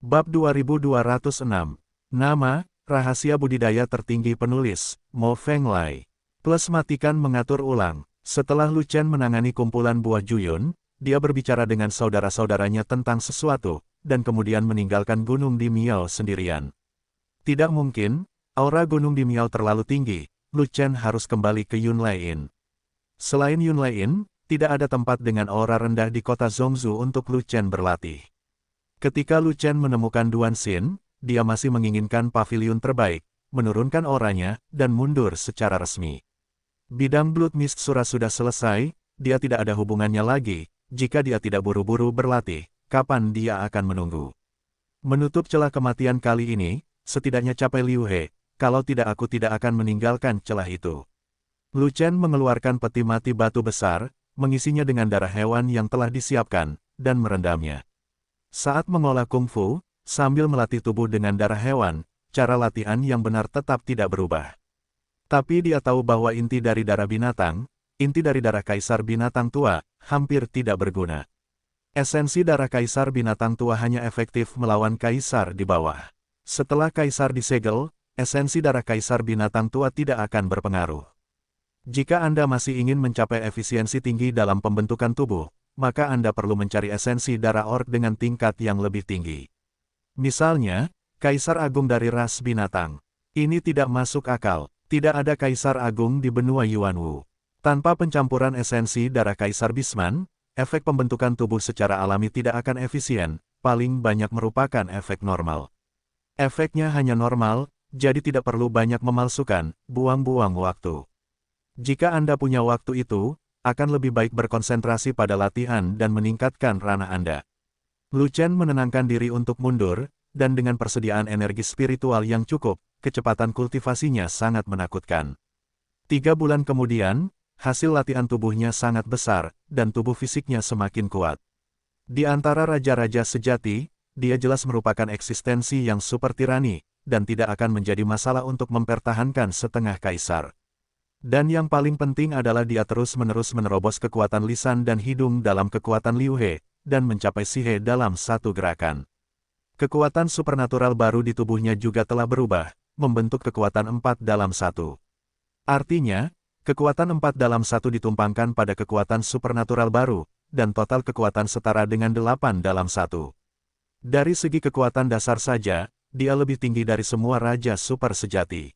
Bab 2206. Nama, rahasia budidaya tertinggi penulis, Mo Fenglai. Plus matikan mengatur ulang. Setelah Lu Chen menangani kumpulan buah Juyun, dia berbicara dengan saudara-saudaranya tentang sesuatu, dan kemudian meninggalkan Gunung di Miao sendirian. Tidak mungkin, aura Gunung di Miao terlalu tinggi, Lu Chen harus kembali ke Yunlai Inn. Selain Yunlai Inn, tidak ada tempat dengan aura rendah di kota Zhongzhou untuk Lu Chen berlatih. Ketika Lu Chen menemukan Duan Xin, dia masih menginginkan pavilion terbaik, menurunkan auranya, dan mundur secara resmi. Bidang Blood Mist Sura sudah selesai, dia tidak ada hubungannya lagi, jika dia tidak buru-buru berlatih, kapan dia akan menunggu. Menutup celah kematian kali ini, setidaknya capai Liu He, kalau tidak aku tidak akan meninggalkan celah itu. Lu Chen mengeluarkan peti mati batu besar, mengisinya dengan darah hewan yang telah disiapkan, dan merendamnya. Saat mengolah kungfu, sambil melatih tubuh dengan darah hewan, cara latihan yang benar tetap tidak berubah. Tapi dia tahu bahwa inti dari darah binatang, inti dari darah kaisar binatang tua, hampir tidak berguna. Esensi darah kaisar binatang tua hanya efektif melawan kaisar di bawah. Setelah kaisar disegel, esensi darah kaisar binatang tua tidak akan berpengaruh. Jika Anda masih ingin mencapai efisiensi tinggi dalam pembentukan tubuh, maka Anda perlu mencari esensi darah orc dengan tingkat yang lebih tinggi. Misalnya, Kaisar Agung dari ras binatang. Ini tidak masuk akal, tidak ada Kaisar Agung di benua Yuanwu. Tanpa pencampuran esensi darah Kaisar Bisman, efek pembentukan tubuh secara alami tidak akan efisien, paling banyak merupakan efek normal. Efeknya hanya normal, jadi tidak perlu banyak memalsukan, buang-buang waktu. Jika Anda punya waktu itu, akan lebih baik berkonsentrasi pada latihan dan meningkatkan ranah Anda. Lu Chen menenangkan diri untuk mundur, dan dengan persediaan energi spiritual yang cukup, kecepatan kultivasinya sangat menakutkan. 3 bulan kemudian, hasil latihan tubuhnya sangat besar, dan tubuh fisiknya semakin kuat. Di antara raja-raja sejati, dia jelas merupakan eksistensi yang super tirani, dan tidak akan menjadi masalah untuk mempertahankan setengah kaisar. Dan yang paling penting adalah dia terus-menerus menerobos kekuatan lisan dan hidung dalam kekuatan Liu He, dan mencapai Si He dalam satu gerakan. Kekuatan supernatural baru di tubuhnya juga telah berubah, membentuk kekuatan 4 dalam 1. Artinya, kekuatan 4 dalam 1 ditumpangkan pada kekuatan supernatural baru, dan total kekuatan setara dengan 8 dalam 1. Dari segi kekuatan dasar saja, dia lebih tinggi dari semua raja super sejati.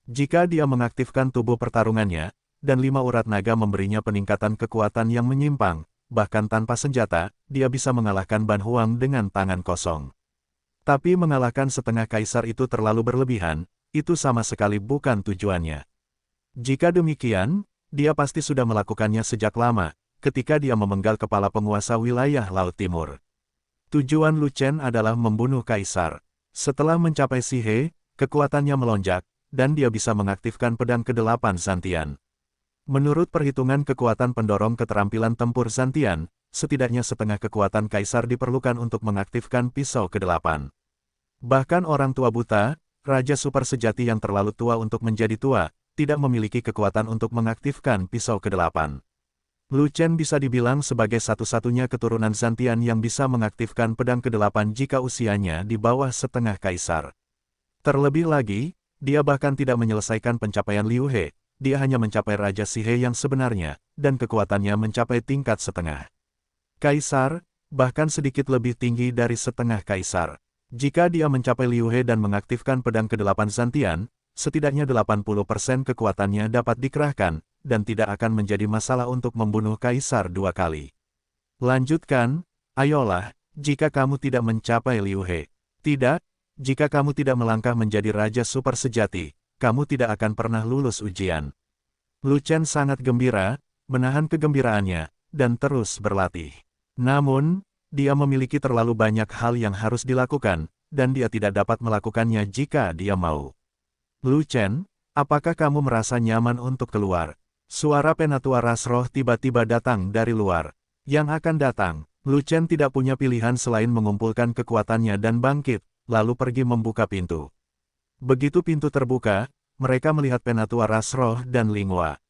Jika dia mengaktifkan tubuh pertarungannya, dan 5 urat naga memberinya peningkatan kekuatan yang menyimpang, bahkan tanpa senjata, dia bisa mengalahkan Ban Huang dengan tangan kosong. Tapi mengalahkan setengah kaisar itu terlalu berlebihan, itu sama sekali bukan tujuannya. Jika demikian, dia pasti sudah melakukannya sejak lama, ketika dia memenggal kepala penguasa wilayah Laut Timur. Tujuan Lu Chen adalah membunuh kaisar. Setelah mencapai Si He, kekuatannya melonjak, dan dia bisa mengaktifkan pedang ke-8 Zantian. Menurut perhitungan kekuatan pendorong keterampilan tempur Zantian, setidaknya setengah kekuatan kaisar diperlukan untuk mengaktifkan pisau ke-8. Bahkan orang tua buta, raja super sejati yang terlalu tua untuk menjadi tua, tidak memiliki kekuatan untuk mengaktifkan pisau ke-8. Lu Chen bisa dibilang sebagai satu-satunya keturunan Zantian yang bisa mengaktifkan pedang ke-8 jika usianya di bawah setengah kaisar. Terlebih lagi, dia bahkan tidak menyelesaikan pencapaian Liu He, dia hanya mencapai Raja Si He yang sebenarnya, dan kekuatannya mencapai tingkat setengah kaisar, bahkan sedikit lebih tinggi dari setengah kaisar. Jika dia mencapai Liu He dan mengaktifkan pedang ke-8 Zantian, setidaknya 80% kekuatannya dapat dikerahkan, dan tidak akan menjadi masalah untuk membunuh kaisar 2 kali. Lanjutkan, ayolah, jika kamu tidak mencapai Liu He. Tidak, jika kamu tidak melangkah menjadi raja super sejati, kamu tidak akan pernah lulus ujian. Lu Chen sangat gembira, menahan kegembiraannya, dan terus berlatih. Namun, dia memiliki terlalu banyak hal yang harus dilakukan, dan dia tidak dapat melakukannya jika dia mau. Lu Chen, apakah kamu merasa nyaman untuk keluar? Suara penatua ras roh tiba-tiba datang dari luar. Yang akan datang, Lu Chen tidak punya pilihan selain mengumpulkan kekuatannya dan bangkit, lalu pergi membuka pintu. Begitu pintu terbuka, mereka melihat penatua ras roh dan Linghua.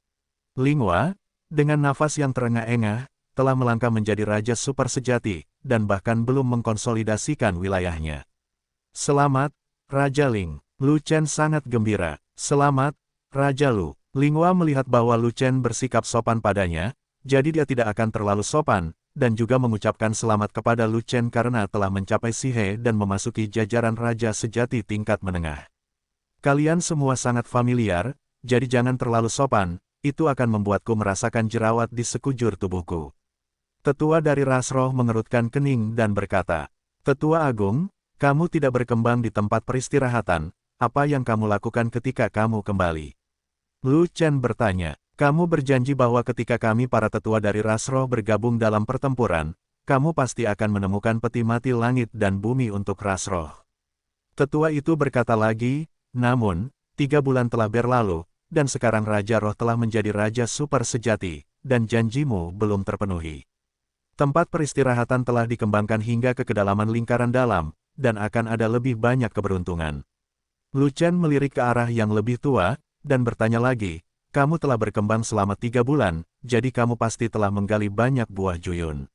Linghua, dengan nafas yang terengah-engah, telah melangkah menjadi raja super sejati, dan bahkan belum mengkonsolidasikan wilayahnya. Selamat, Raja Ling. Lu Chen sangat gembira. Selamat, Raja Lu. Linghua melihat bahwa Lu Chen bersikap sopan padanya, jadi dia tidak akan terlalu sopan, dan juga mengucapkan selamat kepada Lu Chen karena telah mencapai Sihe dan memasuki jajaran raja sejati tingkat menengah. Kalian semua sangat familiar, jadi jangan terlalu sopan, itu akan membuatku merasakan jerawat di sekujur tubuhku. Tetua dari ras roh mengerutkan kening dan berkata, Tetua Agung, kamu tidak berkembang di tempat peristirahatan, apa yang kamu lakukan ketika kamu kembali? Lu Chen bertanya, kamu berjanji bahwa ketika kami para tetua dari ras roh bergabung dalam pertempuran, kamu pasti akan menemukan peti mati langit dan bumi untuk ras roh. Tetua itu berkata lagi, namun, 3 bulan telah berlalu, dan sekarang Raja Roh telah menjadi Raja Super Sejati, dan janjimu belum terpenuhi. Tempat peristirahatan telah dikembangkan hingga ke kedalaman lingkaran dalam, dan akan ada lebih banyak keberuntungan. Lu Chen melirik ke arah yang lebih tua, dan bertanya lagi, kamu telah berkembang selama 3 bulan, jadi kamu pasti telah menggali banyak buah juyun.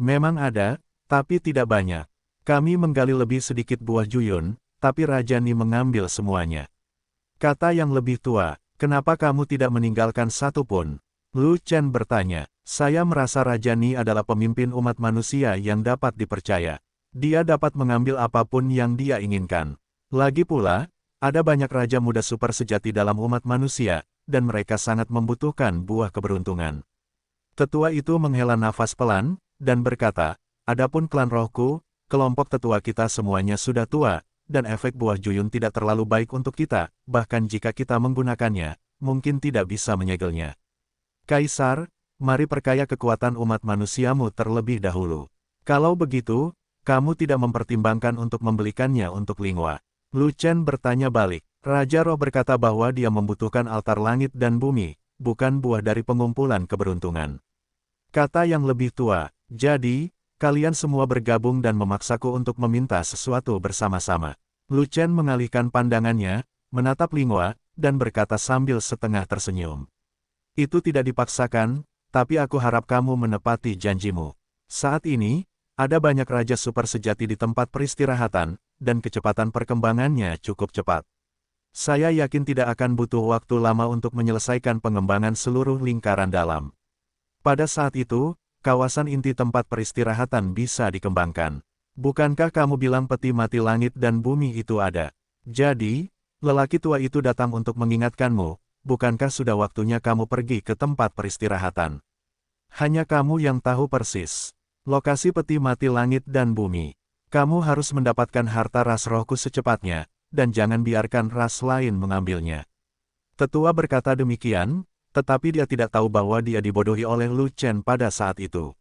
Memang ada, tapi tidak banyak. Kami menggali lebih sedikit buah juyun, tapi Raja Ni mengambil semuanya. Kata yang lebih tua, kenapa kamu tidak meninggalkan satu pun? Lu Chen bertanya, saya merasa Raja Ni adalah pemimpin umat manusia yang dapat dipercaya. Dia dapat mengambil apapun yang dia inginkan. Lagi pula, ada banyak raja muda super sejati dalam umat manusia, dan mereka sangat membutuhkan buah keberuntungan. Tetua itu menghela nafas pelan, dan berkata, adapun klan rohku, kelompok tetua kita semuanya sudah tua, dan efek buah juyun tidak terlalu baik untuk kita, bahkan jika kita menggunakannya, mungkin tidak bisa menyegelnya. Kaisar, mari perkaya kekuatan umat manusiamu terlebih dahulu. Kalau begitu, kamu tidak mempertimbangkan untuk membelikannya untuk Linghua. Lu Chen bertanya balik. Raja Roh berkata bahwa dia membutuhkan altar langit dan bumi, bukan buah dari pengumpulan keberuntungan. Kata yang lebih tua, jadi, kalian semua bergabung dan memaksaku untuk meminta sesuatu bersama-sama. Lu Chen mengalihkan pandangannya, menatap Linghua, dan berkata sambil setengah tersenyum. Itu tidak dipaksakan, tapi aku harap kamu menepati janjimu. Saat ini, ada banyak raja super sejati di tempat peristirahatan, dan kecepatan perkembangannya cukup cepat. Saya yakin tidak akan butuh waktu lama untuk menyelesaikan pengembangan seluruh lingkaran dalam. Pada saat itu, kawasan inti tempat peristirahatan bisa dikembangkan. Bukankah kamu bilang peti mati langit dan bumi itu ada? Jadi, lelaki tua itu datang untuk mengingatkanmu, bukankah sudah waktunya kamu pergi ke tempat peristirahatan? Hanya kamu yang tahu persis lokasi peti mati langit dan bumi. Kamu harus mendapatkan harta ras rohku secepatnya, dan jangan biarkan ras lain mengambilnya. Tetua berkata demikian, tetapi dia tidak tahu bahwa dia dibodohi oleh Lu Chen pada saat itu.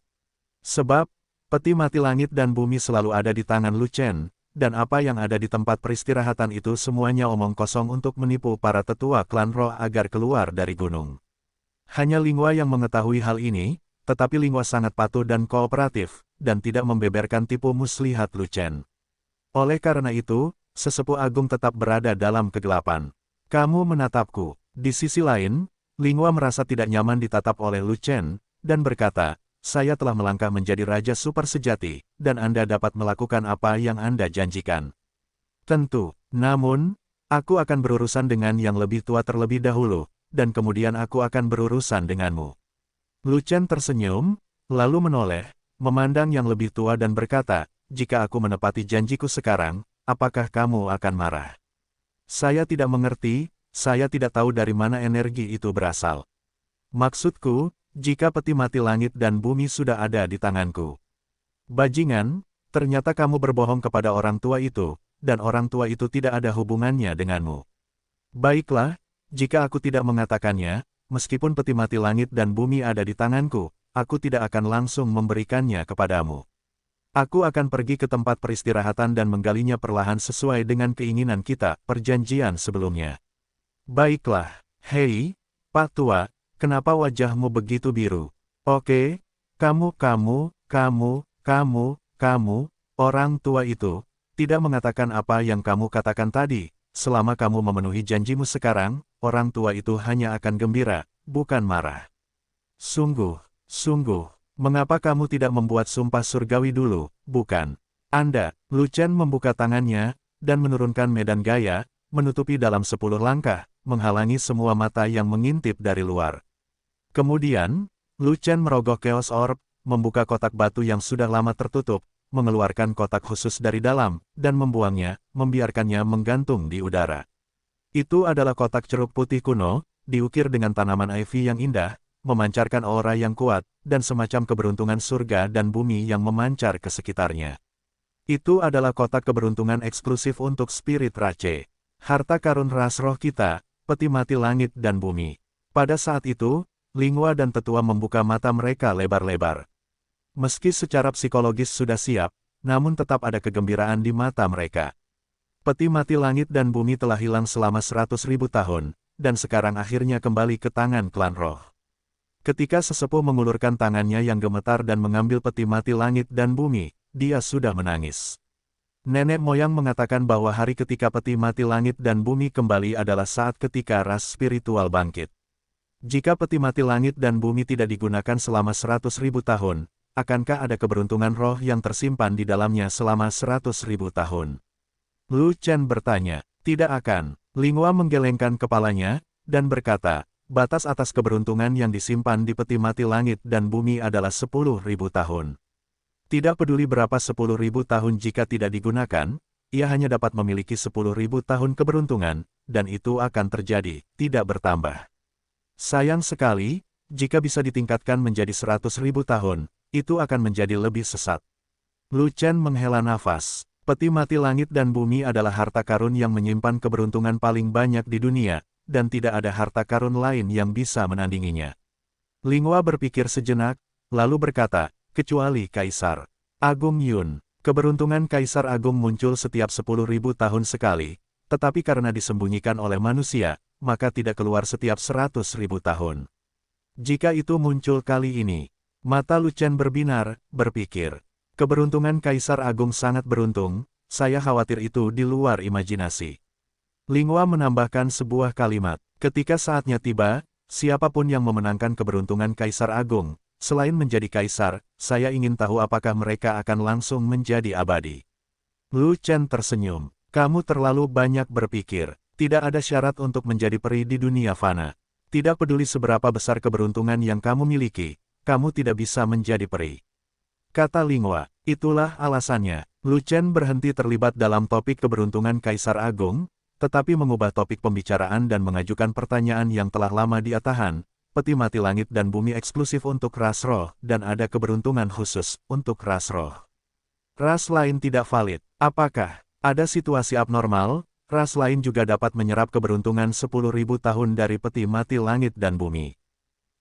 Sebab, peti mati langit dan bumi selalu ada di tangan Lu Chen, dan apa yang ada di tempat peristirahatan itu semuanya omong kosong untuk menipu para tetua klan roh agar keluar dari gunung. Hanya Linghua yang mengetahui hal ini, tetapi Linghua sangat patuh dan kooperatif, dan tidak membeberkan tipu muslihat Lu Chen. Oleh karena itu, sesepuh agung tetap berada dalam kegelapan. Kamu menatapku. Di sisi lain, Linghua merasa tidak nyaman ditatap oleh Lu Chen, dan berkata, saya telah melangkah menjadi raja super sejati, dan Anda dapat melakukan apa yang Anda janjikan. Tentu, namun, aku akan berurusan dengan yang lebih tua terlebih dahulu, dan kemudian aku akan berurusan denganmu. Lu Chen tersenyum, lalu menoleh, memandang yang lebih tua dan berkata, jika aku menepati janjiku sekarang, apakah kamu akan marah? Saya tidak mengerti, saya tidak tahu dari mana energi itu berasal. Maksudku, jika peti mati langit dan bumi sudah ada di tanganku. Bajingan, ternyata kamu berbohong kepada orang tua itu, dan orang tua itu tidak ada hubungannya denganmu. Baiklah, jika aku tidak mengatakannya, meskipun peti mati langit dan bumi ada di tanganku, aku tidak akan langsung memberikannya kepadamu. Aku akan pergi ke tempat peristirahatan dan menggalinya perlahan sesuai dengan keinginan kita, perjanjian sebelumnya. Baiklah, hei, Pak Tua, kenapa wajahmu begitu biru? Oke, kamu, orang tua itu, tidak mengatakan apa yang kamu katakan tadi. Selama kamu memenuhi janjimu sekarang, orang tua itu hanya akan gembira, bukan marah. Sungguh, Mengapa kamu tidak membuat sumpah surgawi dulu, bukan? Anda, Lu Chen membuka tangannya, dan menurunkan medan gaya, menutupi dalam 10 langkah, menghalangi semua mata yang mengintip dari luar. Kemudian, Lu Chen merogoh Chaos Orb, membuka kotak batu yang sudah lama tertutup, mengeluarkan kotak khusus dari dalam, dan membuangnya, membiarkannya menggantung di udara. Itu adalah kotak ceruk putih kuno, diukir dengan tanaman ivy yang indah, memancarkan aura yang kuat, dan semacam keberuntungan surga dan bumi yang memancar ke sekitarnya. Itu adalah kotak keberuntungan eksklusif untuk spirit Rache. Harta karun ras roh kita, peti mati langit dan bumi. Pada saat itu, Lingua dan Tetua membuka mata mereka lebar-lebar. Meski secara psikologis sudah siap, namun tetap ada kegembiraan di mata mereka. Peti mati langit dan bumi telah hilang selama 100.000 tahun, dan sekarang akhirnya kembali ke tangan klan roh. Ketika sesepuh mengulurkan tangannya yang gemetar dan mengambil peti mati langit dan bumi, dia sudah menangis. Nenek moyang mengatakan bahwa hari ketika peti mati langit dan bumi kembali adalah saat ketika ras spiritual bangkit. Jika peti mati langit dan bumi tidak digunakan selama 100.000 tahun, akankah ada keberuntungan roh yang tersimpan di dalamnya selama 100.000 tahun? Lu Chen bertanya. Tidak akan. Lingua menggelengkan kepalanya, dan berkata, batas atas keberuntungan yang disimpan di peti mati langit dan bumi adalah 10.000 tahun. Tidak peduli berapa 10.000 tahun jika tidak digunakan, ia hanya dapat memiliki 10.000 tahun keberuntungan, dan itu akan terjadi, tidak bertambah. Sayang sekali, jika bisa ditingkatkan menjadi 100.000 tahun, itu akan menjadi lebih sesat. Lu Chen menghela nafas. Peti mati langit dan bumi adalah harta karun yang menyimpan keberuntungan paling banyak di dunia, dan tidak ada harta karun lain yang bisa menandinginya. Lingua berpikir sejenak, lalu berkata, kecuali Kaisar Agung Yun. Keberuntungan Kaisar Agung muncul setiap 10.000 tahun sekali, tetapi karena disembunyikan oleh manusia, maka tidak keluar setiap 100.000 tahun. Jika itu muncul kali ini, mata Lu Chen berbinar, berpikir. Keberuntungan Kaisar Agung sangat beruntung, saya khawatir itu di luar imajinasi. Lingua menambahkan sebuah kalimat, ketika saatnya tiba, siapapun yang memenangkan keberuntungan Kaisar Agung, selain menjadi Kaisar, saya ingin tahu apakah mereka akan langsung menjadi abadi. Lu Chen tersenyum, kamu terlalu banyak berpikir, tidak ada syarat untuk menjadi peri di dunia fana. Tidak peduli seberapa besar keberuntungan yang kamu miliki, kamu tidak bisa menjadi peri. Kata Lingua, itulah alasannya. Lu Chen berhenti terlibat dalam topik keberuntungan Kaisar Agung, tetapi mengubah topik pembicaraan dan mengajukan pertanyaan yang telah lama dia tahan. Peti mati langit dan bumi eksklusif untuk ras roh, dan ada keberuntungan khusus untuk ras roh. Ras lain tidak valid. Apakah ada situasi abnormal? Ras lain juga dapat menyerap keberuntungan 10.000 tahun dari peti mati langit dan bumi.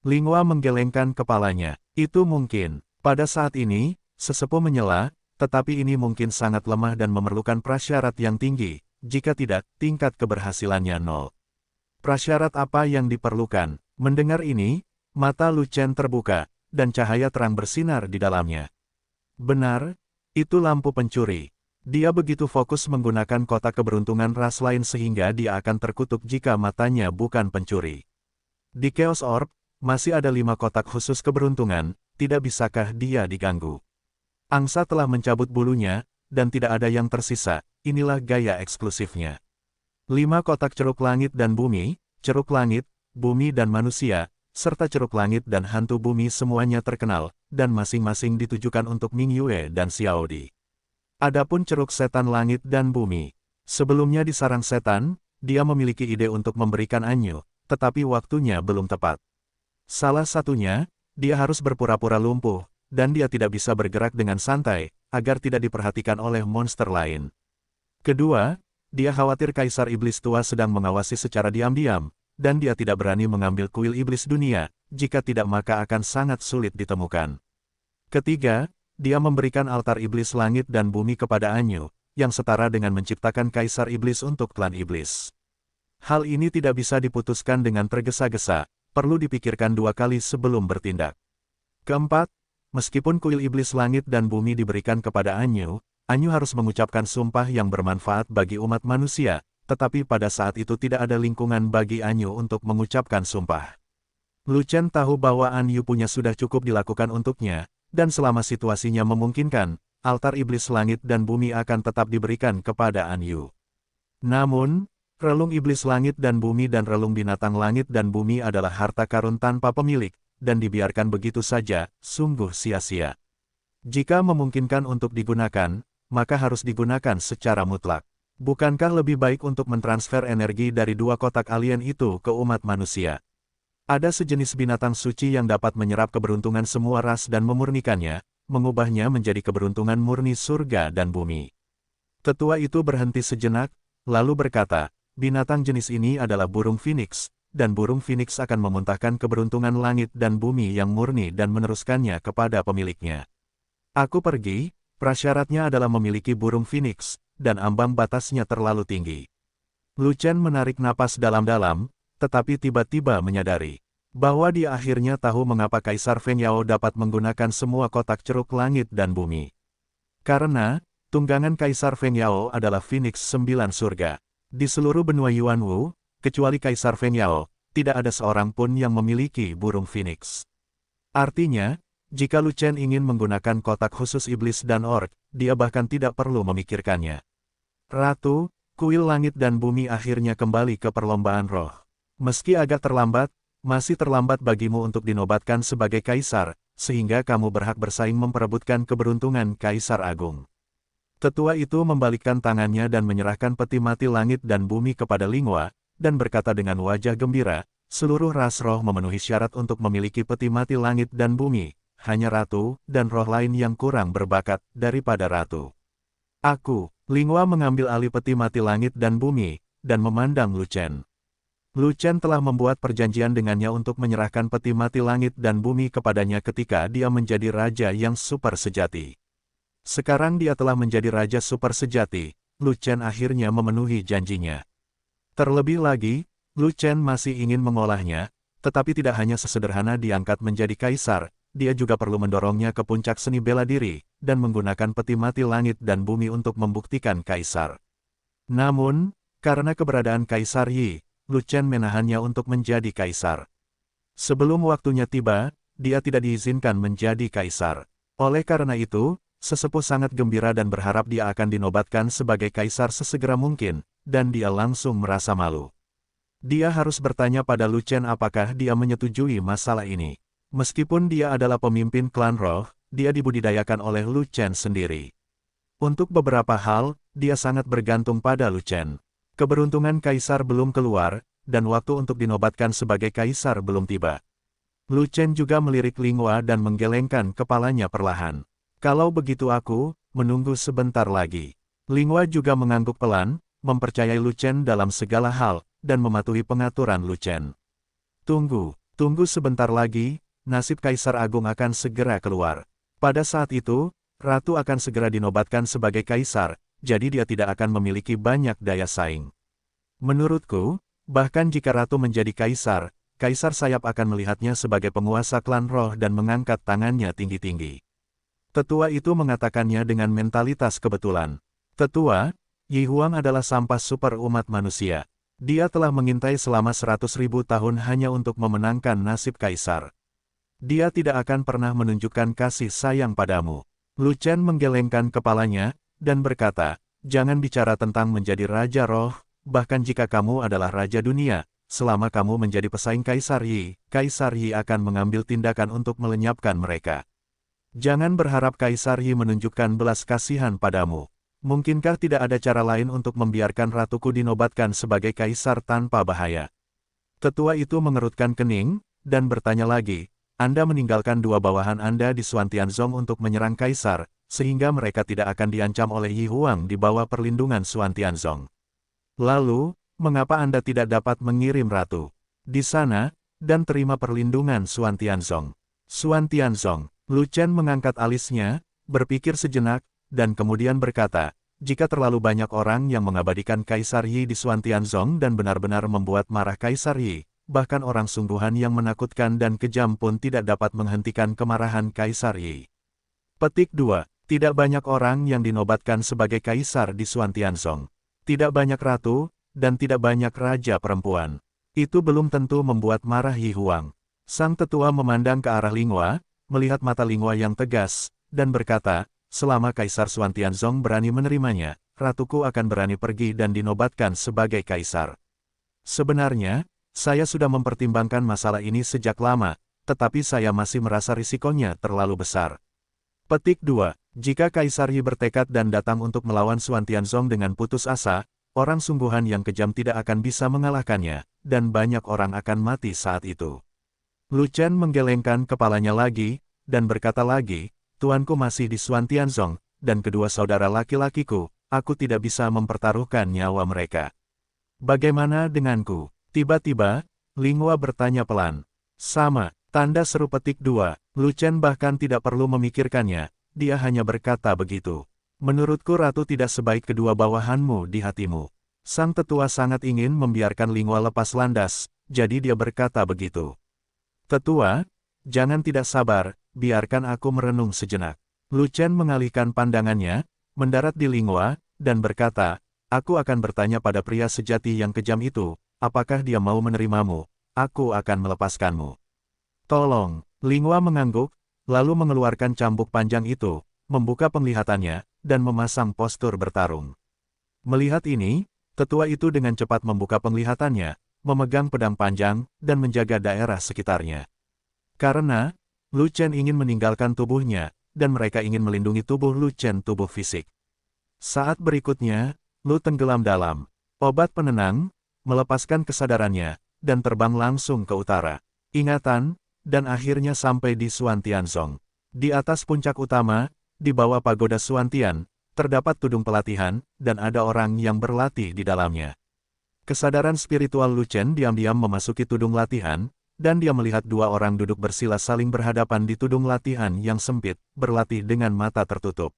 Lingua menggelengkan kepalanya. Itu mungkin. Pada saat ini, sesepuh menyela, tetapi ini mungkin sangat lemah dan memerlukan prasyarat yang tinggi, jika tidak, tingkat keberhasilannya nol. Prasyarat apa yang diperlukan? Mendengar ini, mata Lu Chen terbuka, dan cahaya terang bersinar di dalamnya. Benar, itu lampu pencuri. Dia begitu fokus menggunakan kotak keberuntungan ras lain sehingga dia akan terkutuk jika matanya bukan pencuri. Di Chaos Orb, masih ada 5 kotak khusus keberuntungan, tidak bisakah dia diganggu? Angsa telah mencabut bulunya, dan tidak ada yang tersisa, inilah gaya eksklusifnya. 5 kotak ceruk langit dan bumi, ceruk langit, bumi dan manusia, serta ceruk langit dan hantu bumi semuanya terkenal, dan masing-masing ditujukan untuk Ming Yue dan Xiao Di. Adapun ceruk setan langit dan bumi. Sebelumnya di sarang setan, dia memiliki ide untuk memberikan Anyu, tetapi waktunya belum tepat. Salah satunya, dia harus berpura-pura lumpuh, dan dia tidak bisa bergerak dengan santai, agar tidak diperhatikan oleh monster lain. Kedua, dia khawatir Kaisar Iblis Tua sedang mengawasi secara diam-diam, dan dia tidak berani mengambil kuil iblis dunia, jika tidak maka akan sangat sulit ditemukan. Ketiga, dia memberikan altar iblis langit dan bumi kepada Anyu, yang setara dengan menciptakan Kaisar Iblis untuk klan iblis. Hal ini tidak bisa diputuskan dengan tergesa-gesa, perlu dipikirkan 2 kali sebelum bertindak. Keempat, meskipun kuil iblis langit dan bumi diberikan kepada Anyu, Anyu harus mengucapkan sumpah yang bermanfaat bagi umat manusia, tetapi pada saat itu tidak ada lingkungan bagi Anyu untuk mengucapkan sumpah. Lu Chen tahu bahwa An Yu punya sudah cukup dilakukan untuknya, dan selama situasinya memungkinkan, altar iblis langit dan bumi akan tetap diberikan kepada An Yu. Namun, relung iblis langit dan bumi dan relung binatang langit dan bumi adalah harta karun tanpa pemilik, dan dibiarkan begitu saja, sungguh sia-sia. Jika memungkinkan untuk digunakan, maka harus digunakan secara mutlak. Bukankah lebih baik untuk mentransfer energi dari dua kotak alien itu ke umat manusia? Ada sejenis binatang suci yang dapat menyerap keberuntungan semua ras dan memurnikannya, mengubahnya menjadi keberuntungan murni surga dan bumi. Tetua itu berhenti sejenak, lalu berkata, binatang jenis ini adalah burung phoenix, dan burung phoenix akan memuntahkan keberuntungan langit dan bumi yang murni dan meneruskannya kepada pemiliknya. Aku pergi, prasyaratnya adalah memiliki burung phoenix, dan ambang batasnya terlalu tinggi. Lu Chen menarik napas dalam-dalam, tetapi tiba-tiba menyadari bahwa dia akhirnya tahu mengapa Kaisar Feng Yao dapat menggunakan semua kotak ceruk langit dan bumi. Karena, tunggangan Kaisar Feng Yao adalah Phoenix 9 surga. Di seluruh benua Yuanwu, kecuali Kaisar Feng Yao, tidak ada seorang pun yang memiliki burung Phoenix. Artinya, jika Lu Chen ingin menggunakan kotak khusus iblis dan orc, dia bahkan tidak perlu memikirkannya. Ratu, kuil langit dan bumi akhirnya kembali ke perlombaan roh. Meski agak terlambat, masih terlambat bagimu untuk dinobatkan sebagai kaisar, sehingga kamu berhak bersaing memperebutkan keberuntungan Kaisar Agung. Tetua itu membalikkan tangannya dan menyerahkan peti mati langit dan bumi kepada Linghua, dan berkata dengan wajah gembira, seluruh ras roh memenuhi syarat untuk memiliki peti mati langit dan bumi, hanya ratu dan roh lain yang kurang berbakat daripada ratu. Aku, Linghua mengambil alih peti mati langit dan bumi, dan memandang Lu Chen. Lu Chen telah membuat perjanjian dengannya untuk menyerahkan peti mati langit dan bumi kepadanya ketika dia menjadi raja yang super sejati. Sekarang dia telah menjadi raja super sejati, Lu Chen akhirnya memenuhi janjinya. Terlebih lagi, Lu Chen masih ingin mengolahnya, tetapi tidak hanya sesederhana diangkat menjadi kaisar, dia juga perlu mendorongnya ke puncak seni bela diri, dan menggunakan peti mati langit dan bumi untuk membuktikan kaisar. Namun, karena keberadaan Kaisar Yi, Lu Chen menahannya untuk menjadi kaisar. Sebelum waktunya tiba, dia tidak diizinkan menjadi kaisar. Oleh karena itu, sesepuh sangat gembira dan berharap dia akan dinobatkan sebagai kaisar sesegera mungkin, dan dia langsung merasa malu. Dia harus bertanya pada Lu Chen apakah dia menyetujui masalah ini. Meskipun dia adalah pemimpin klan roh, dia dibudidayakan oleh Lu Chen sendiri. Untuk beberapa hal, dia sangat bergantung pada Lu Chen. Keberuntungan kaisar belum keluar, dan waktu untuk dinobatkan sebagai kaisar belum tiba. Lu Chen juga melirik Linghua dan menggelengkan kepalanya perlahan. Kalau begitu aku, menunggu sebentar lagi. Linghua juga mengangguk pelan, mempercayai Lu Chen dalam segala hal, dan mematuhi pengaturan Lu Chen. Tunggu sebentar lagi, nasib Kaisar Agung akan segera keluar. Pada saat itu, Ratu akan segera dinobatkan sebagai kaisar, jadi dia tidak akan memiliki banyak daya saing. Menurutku, bahkan jika Ratu menjadi kaisar, Kaisar Sayap akan melihatnya sebagai penguasa klan roh dan mengangkat tangannya tinggi-tinggi. Tetua itu mengatakannya dengan mentalitas kebetulan. Tetua, Yi Huang adalah sampah super umat manusia. Dia telah mengintai selama 100.000 tahun hanya untuk memenangkan nasib kaisar. Dia tidak akan pernah menunjukkan kasih sayang padamu. Lu Chen menggelengkan kepalanya, dan berkata, jangan bicara tentang menjadi raja roh, bahkan jika kamu adalah raja dunia, selama kamu menjadi pesaing Kaisar Yi akan mengambil tindakan untuk melenyapkan mereka. Jangan berharap Kaisar Yi menunjukkan belas kasihan padamu. Mungkinkah tidak ada cara lain untuk membiarkan ratuku dinobatkan sebagai kaisar tanpa bahaya? Tetua itu mengerutkan kening, dan bertanya lagi, Anda meninggalkan dua bawahan Anda di Xuantianzong untuk menyerang kaisar, sehingga mereka tidak akan diancam oleh Yi Huang di bawah perlindungan Xuantianzong. Lalu, mengapa Anda tidak dapat mengirim ratu di sana, dan terima perlindungan Xuantianzong? Xuantianzong, Lu Chen mengangkat alisnya, berpikir sejenak, dan kemudian berkata, jika terlalu banyak orang yang mengabadikan Kaisar Yi di Xuantianzong dan benar-benar membuat marah Kaisar Yi, bahkan orang sungguhan yang menakutkan dan kejam pun tidak dapat menghentikan kemarahan Kaisar Yi. Petik 2. Tidak banyak orang yang dinobatkan sebagai kaisar di Xuantianzong. Tidak banyak ratu, dan tidak banyak raja perempuan. Itu belum tentu membuat marah Yi Huang. Sang tetua memandang ke arah Linghua, melihat mata Linghua yang tegas, dan berkata, selama Kaisar Xuan Tianzong berani menerimanya, ratuku akan berani pergi dan dinobatkan sebagai kaisar. Sebenarnya, saya sudah mempertimbangkan masalah ini sejak lama, tetapi saya masih merasa risikonya terlalu besar. Petik 2. Jika Kaisar Yi bertekad dan datang untuk melawan Xuan Tianzong dengan putus asa, orang sungguhan yang kejam tidak akan bisa mengalahkannya, dan banyak orang akan mati saat itu. Lu Chen menggelengkan kepalanya lagi, dan berkata lagi, tuanku masih di Xuan Tianzong, dan kedua saudara laki-lakiku, aku tidak bisa mempertaruhkan nyawa mereka. Bagaimana denganku? Tiba-tiba, Linghua bertanya pelan. Sama, tanda seru petik 2, Lu Chen bahkan tidak perlu memikirkannya, dia hanya berkata begitu. Menurutku ratu tidak sebaik kedua bawahanmu di hatimu. Sang tetua sangat ingin membiarkan Linghua lepas landas, jadi dia berkata begitu. Tetua, jangan tidak sabar, biarkan aku merenung sejenak. Lu Chen mengalihkan pandangannya, mendarat di Linghua, dan berkata, aku akan bertanya pada pria sejati yang kejam itu, apakah dia mau menerimamu, aku akan melepaskanmu. Tolong, Linghua mengangguk, lalu mengeluarkan cambuk panjang itu, membuka penglihatannya, dan memasang postur bertarung. Melihat ini, tetua itu dengan cepat membuka penglihatannya, memegang pedang panjang, dan menjaga daerah sekitarnya. Karena, Lu Chen ingin meninggalkan tubuhnya, dan mereka ingin melindungi tubuh Lu Chen tubuh fisik. Saat berikutnya, Lu tenggelam dalam obat penenang, melepaskan kesadarannya, dan terbang langsung ke utara. Ingatan, dan akhirnya sampai di Xuan Tianzong. Di atas puncak utama, di bawah pagoda Xuan Tian, terdapat tudung pelatihan, dan ada orang yang berlatih di dalamnya. Kesadaran spiritual Lu Chen diam-diam memasuki tudung latihan, dan dia melihat dua orang duduk bersila saling berhadapan di tudung latihan yang sempit, berlatih dengan mata tertutup.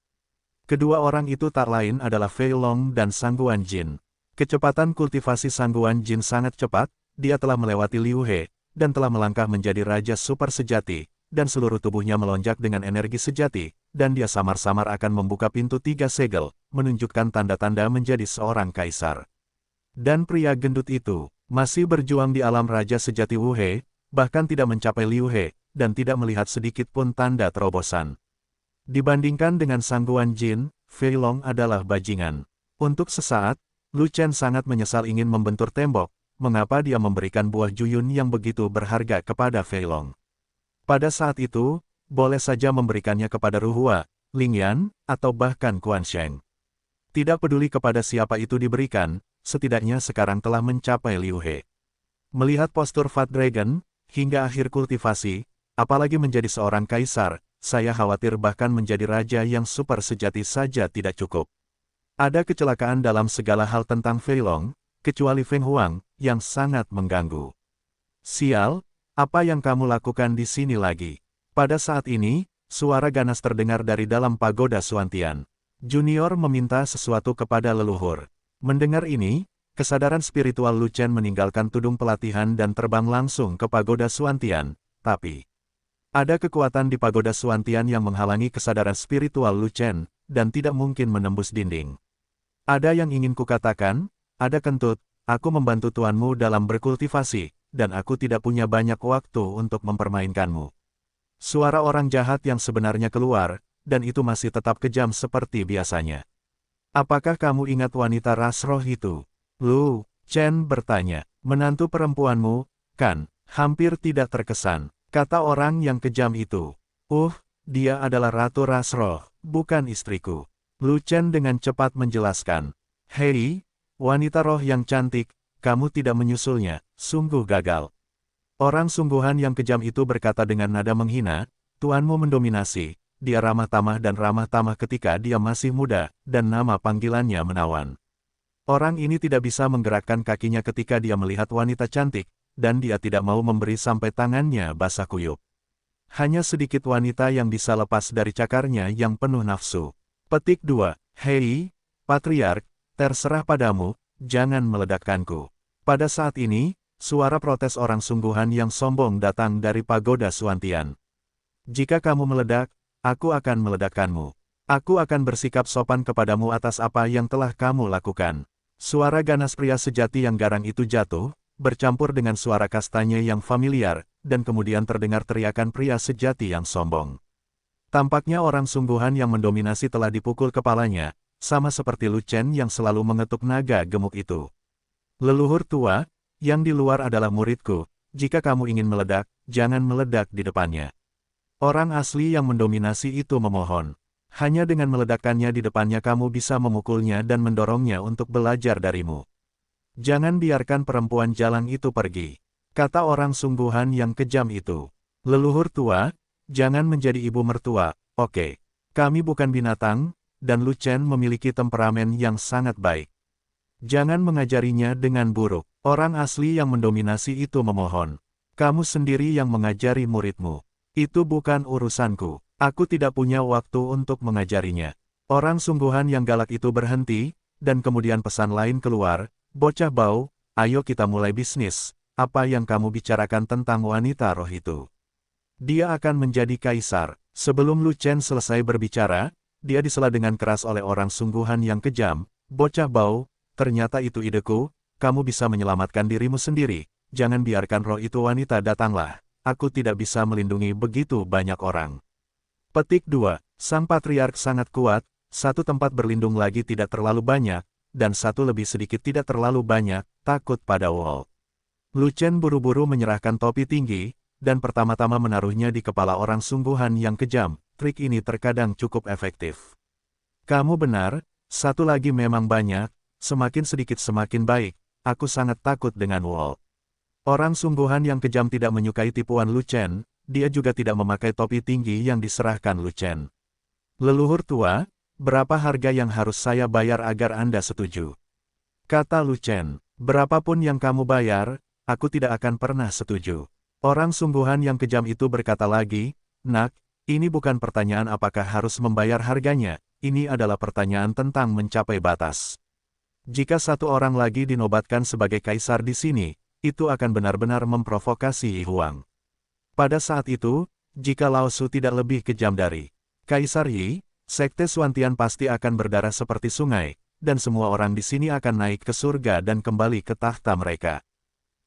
Kedua orang itu tak lain adalah Fei Long dan Sangguan Jin. Kecepatan kultivasi Sangguan Jin sangat cepat, dia telah melewati Liu He, dan telah melangkah menjadi raja super sejati, dan seluruh tubuhnya melonjak dengan energi sejati, dan dia samar-samar akan membuka pintu 3 segel, menunjukkan tanda-tanda menjadi seorang kaisar. Dan pria gendut itu, masih berjuang di alam raja sejati Wu He, bahkan tidak mencapai Liu He, dan tidak melihat sedikit pun tanda terobosan. Dibandingkan dengan Sangguan Jin, Fei Long adalah bajingan. Untuk sesaat, Lu Chen sangat menyesal ingin membentur tembok, mengapa dia memberikan buah Juyun yang begitu berharga kepada Fei Long. Pada saat itu, boleh saja memberikannya kepada Ruhua, Ling Yan, atau bahkan Quan Sheng. Tidak peduli kepada siapa itu diberikan, setidaknya sekarang telah mencapai Liu He. Melihat postur Fat Dragon, hingga akhir kultivasi, apalagi menjadi seorang kaisar, saya khawatir bahkan menjadi raja yang super sejati saja tidak cukup. Ada kecelakaan dalam segala hal tentang Fei Long, kecuali Feng Huang, yang sangat mengganggu. Sial, apa yang kamu lakukan di sini lagi? Pada saat ini, suara ganas terdengar dari dalam pagoda Xuan Tian. Junior meminta sesuatu kepada leluhur. Mendengar ini, kesadaran spiritual Lu Chen meninggalkan tudung pelatihan dan terbang langsung ke pagoda Xuan Tian, tapi ada kekuatan di pagoda Xuan Tian yang menghalangi kesadaran spiritual Lu Chen, dan tidak mungkin menembus dinding. Ada yang ingin kukatakan, ada kentut, aku membantu tuanmu dalam berkultivasi, dan aku tidak punya banyak waktu untuk mempermainkanmu. Suara orang jahat yang sebenarnya keluar, dan itu masih tetap kejam seperti biasanya. Apakah kamu ingat wanita ras roh itu? Lu Chen bertanya. Menantu perempuanmu, kan? Hampir tidak terkesan, kata orang yang kejam itu. Dia adalah ratu ras roh, bukan istriku. Lu Chen dengan cepat menjelaskan. Hei, wanita roh yang cantik, kamu tidak menyusulnya, sungguh gagal. Orang sungguhan yang kejam itu berkata dengan nada menghina, tuanmu mendominasi. Dia ramah tamah dan ramah tamah ketika dia masih muda, dan nama panggilannya menawan. Orang ini tidak bisa menggerakkan kakinya ketika dia melihat wanita cantik, dan dia tidak mau memberi sampai tangannya basah kuyup. Hanya sedikit wanita yang bisa lepas dari cakarnya yang penuh nafsu. Petik 2. Hei, Patriark, terserah padamu, jangan meledakkanku. Pada saat ini, suara protes orang sungguhan yang sombong datang dari pagoda Xuan Tian. Jika kamu meledak, aku akan meledakkanmu. Aku akan bersikap sopan kepadamu atas apa yang telah kamu lakukan. Suara ganas pria sejati yang garang itu jatuh, bercampur dengan suara kastanya yang familiar, dan kemudian terdengar teriakan pria sejati yang sombong. Tampaknya orang sungguhan yang mendominasi telah dipukul kepalanya, sama seperti Lu Chen yang selalu mengetuk naga gemuk itu. Leluhur tua, yang di luar adalah muridku, jika kamu ingin meledak, jangan meledak di depannya. Orang asli yang mendominasi itu memohon. Hanya dengan meledakkannya di depannya kamu bisa memukulnya dan mendorongnya untuk belajar darimu. Jangan biarkan perempuan jalang itu pergi, kata orang sungguhan yang kejam itu. Leluhur tua, jangan menjadi ibu mertua, oke. Kami bukan binatang, dan Lu Chen memiliki temperamen yang sangat baik. Jangan mengajarinya dengan buruk. Orang asli yang mendominasi itu memohon. Kamu sendiri yang mengajari muridmu. Itu bukan urusanku. Aku tidak punya waktu untuk mengajarinya. Orang sungguhan yang galak itu berhenti, dan kemudian pesan lain keluar, bocah bau, ayo kita mulai bisnis. Apa yang kamu bicarakan tentang wanita roh itu? Dia akan menjadi kaisar. Sebelum Lu Chen selesai berbicara, dia disela dengan keras oleh orang sungguhan yang kejam. Bocah bau, ternyata itu ideku, kamu bisa menyelamatkan dirimu sendiri. Jangan biarkan roh itu wanita datanglah. Aku tidak bisa melindungi begitu banyak orang. Petik 2. Sang patriark sangat kuat, satu tempat berlindung lagi tidak terlalu banyak, dan satu lebih sedikit tidak terlalu banyak, takut pada Wall. Lu Chen buru-buru menyerahkan topi tinggi, dan pertama-tama menaruhnya di kepala orang sungguhan yang kejam. Trik ini terkadang cukup efektif. Kamu benar, satu lagi memang banyak, semakin sedikit semakin baik, aku sangat takut dengan Wall. Orang sungguhan yang kejam tidak menyukai tipuan Lu Chen, dia juga tidak memakai topi tinggi yang diserahkan Lu Chen. Leluhur tua, berapa harga yang harus saya bayar agar Anda setuju? Kata Lu Chen, berapapun yang kamu bayar, aku tidak akan pernah setuju. Orang sungguhan yang kejam itu berkata lagi, nak, ini bukan pertanyaan apakah harus membayar harganya, ini adalah pertanyaan tentang mencapai batas. Jika satu orang lagi dinobatkan sebagai kaisar di sini, itu akan benar-benar memprovokasi Yi Huang. Pada saat itu, jika Lao Su tidak lebih kejam dari Kaisar Yi, Sekte Xuantian pasti akan berdarah seperti sungai, dan semua orang di sini akan naik ke surga dan kembali ke tahta mereka.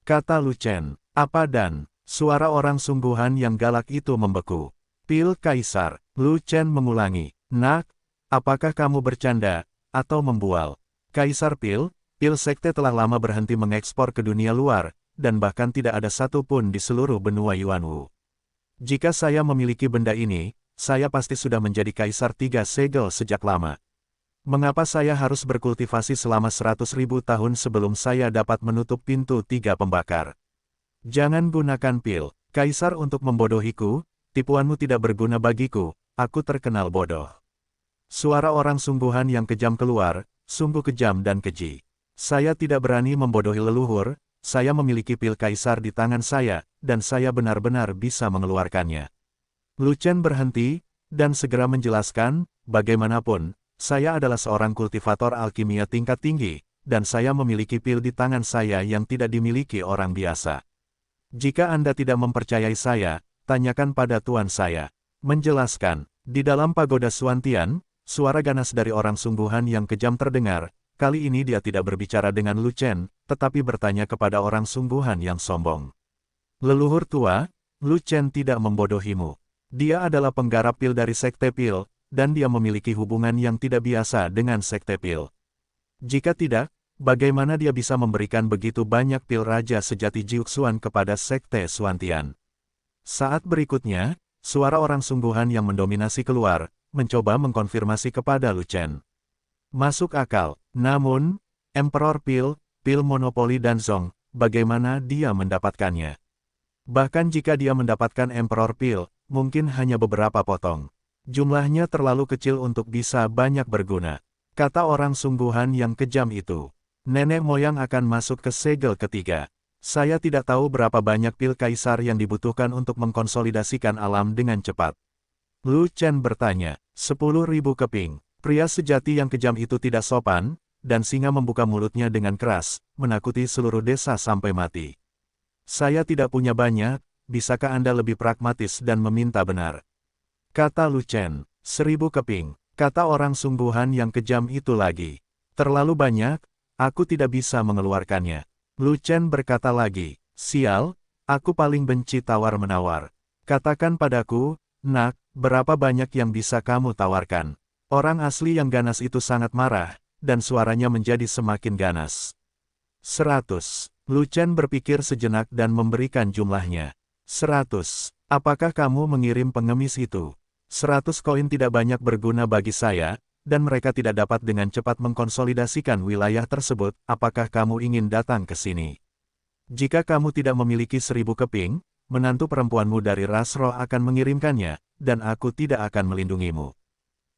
Kata Lu Chen, apa dan, suara orang sungguhan yang galak itu membeku. Pil Kaisar, Lu Chen mengulangi, nak, apakah kamu bercanda, atau membual? Kaisar Pil Sekte telah lama berhenti mengekspor ke dunia luar, dan bahkan tidak ada satu pun di seluruh benua Yuanwu. Jika saya memiliki benda ini, saya pasti sudah menjadi kaisar 3 segel sejak lama. Mengapa saya harus berkultivasi selama 100.000 tahun sebelum saya dapat menutup pintu 3 pembakar? Jangan gunakan pil kaisar untuk membodohiku, tipuanmu tidak berguna bagiku, aku terkenal bodoh. Suara orang sungguhan yang kejam keluar, sungguh kejam dan keji. Saya tidak berani membodohi leluhur, saya memiliki pil kaisar di tangan saya, dan saya benar-benar bisa mengeluarkannya. Lu Chen berhenti, dan segera menjelaskan, bagaimanapun, saya adalah seorang kultivator alkimia tingkat tinggi, dan saya memiliki pil di tangan saya yang tidak dimiliki orang biasa. Jika Anda tidak mempercayai saya, tanyakan pada tuan saya. Menjelaskan, di dalam pagoda Xuantian, suara ganas dari orang sungguhan yang kejam terdengar. Kali ini dia tidak berbicara dengan Lu Chen, tetapi bertanya kepada orang sungguhan yang sombong. Leluhur tua, Lu Chen tidak membodohimu. Dia adalah penggarap pil dari Sekte Pil, dan dia memiliki hubungan yang tidak biasa dengan Sekte Pil. Jika tidak, bagaimana dia bisa memberikan begitu banyak pil Raja Sejati Jiuxuan kepada Sekte Xuantian? Saat berikutnya, suara orang sungguhan yang mendominasi keluar, mencoba mengkonfirmasi kepada Lu Chen. Masuk akal, namun, Emperor Pil Monopoli dan Zong, bagaimana dia mendapatkannya? Bahkan jika dia mendapatkan Emperor Pil, mungkin hanya beberapa potong. Jumlahnya terlalu kecil untuk bisa banyak berguna. Kata orang sungguhan yang kejam itu. Nenek moyang akan masuk ke segel ketiga. Saya tidak tahu berapa banyak pil kaisar yang dibutuhkan untuk mengkonsolidasikan alam dengan cepat. Lu Chen bertanya, 10.000 keping. Pria sejati yang kejam itu tidak sopan, dan singa membuka mulutnya dengan keras, menakuti seluruh desa sampai mati. Saya tidak punya banyak, bisakah Anda lebih pragmatis dan meminta benar? Kata Lu Chen, 1.000 keping, kata orang sungguhan yang kejam itu lagi. Terlalu banyak, aku tidak bisa mengeluarkannya. Lu Chen berkata lagi, sial, aku paling benci tawar-menawar. Katakan padaku, nak, berapa banyak yang bisa kamu tawarkan? Orang asli yang ganas itu sangat marah, dan suaranya menjadi semakin ganas. 100. Lu Chen berpikir sejenak dan memberikan jumlahnya. 100. Apakah kamu mengirim pengemis itu? 100 koin tidak banyak berguna bagi saya, dan mereka tidak dapat dengan cepat mengkonsolidasikan wilayah tersebut. Apakah kamu ingin datang ke sini? Jika kamu tidak memiliki 1000 keping, menantu perempuanmu dari ras roh akan mengirimkannya, dan aku tidak akan melindungimu.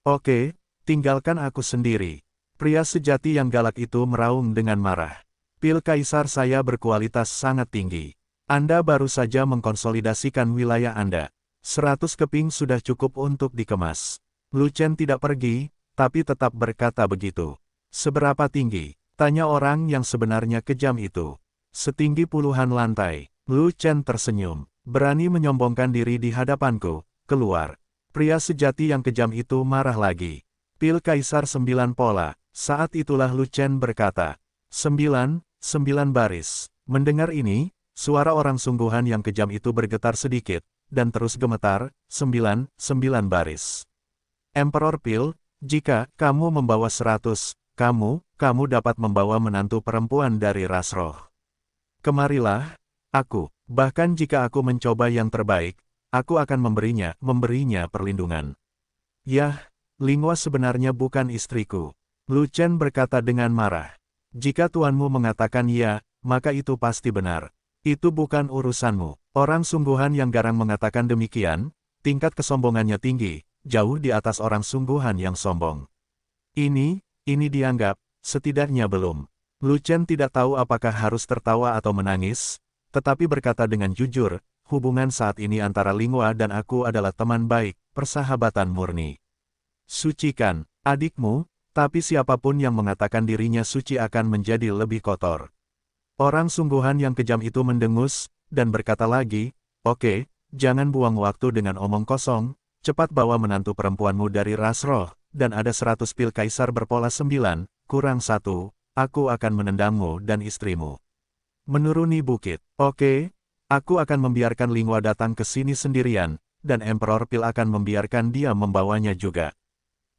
Oke, tinggalkan aku sendiri. Pria sejati yang galak itu meraung dengan marah. Pil Kaisar saya berkualitas sangat tinggi. Anda baru saja mengkonsolidasikan wilayah Anda. 100 keping sudah cukup untuk dikemas. Lu Chen tidak pergi, tapi tetap berkata begitu. Seberapa tinggi? Tanya orang yang sebenarnya kejam itu. Setinggi puluhan lantai. Lu Chen tersenyum. Berani menyombongkan diri di hadapanku, keluar. Pria sejati yang kejam itu marah lagi. Pil Kaisar 9 pola. Saat itulah Lu Chen berkata. 9 baris. Mendengar ini, suara orang sungguhan yang kejam itu bergetar sedikit, dan terus gemetar. 9 baris. Emperor Pil, jika kamu membawa 100, kamu dapat membawa menantu perempuan dari ras roh. Kemarilah, bahkan jika aku mencoba yang terbaik, aku akan memberinya perlindungan. Yah, Linghua sebenarnya bukan istriku. Lu Chen berkata dengan marah. Jika tuanmu mengatakan ya, maka itu pasti benar. Itu bukan urusanmu. Orang sungguhan yang garang mengatakan demikian, tingkat kesombongannya tinggi, jauh di atas orang sungguhan yang sombong. Ini dianggap, setidaknya belum. Lu Chen tidak tahu apakah harus tertawa atau menangis, tetapi berkata dengan jujur, hubungan saat ini antara Linghua dan aku adalah teman baik, persahabatan murni. Sucikan adikmu, tapi siapapun yang mengatakan dirinya suci akan menjadi lebih kotor. Orang sungguhan yang kejam itu mendengus, dan berkata lagi, oke, jangan buang waktu dengan omong kosong, cepat bawa menantu perempuanmu dari ras roh, dan ada 100 pil kaisar berpola 9, kurang 1, aku akan menendangmu dan istrimu. Menuruni bukit. Oke, aku akan membiarkan Linghua datang ke sini sendirian, dan Emperor Pil akan membiarkan dia membawanya juga.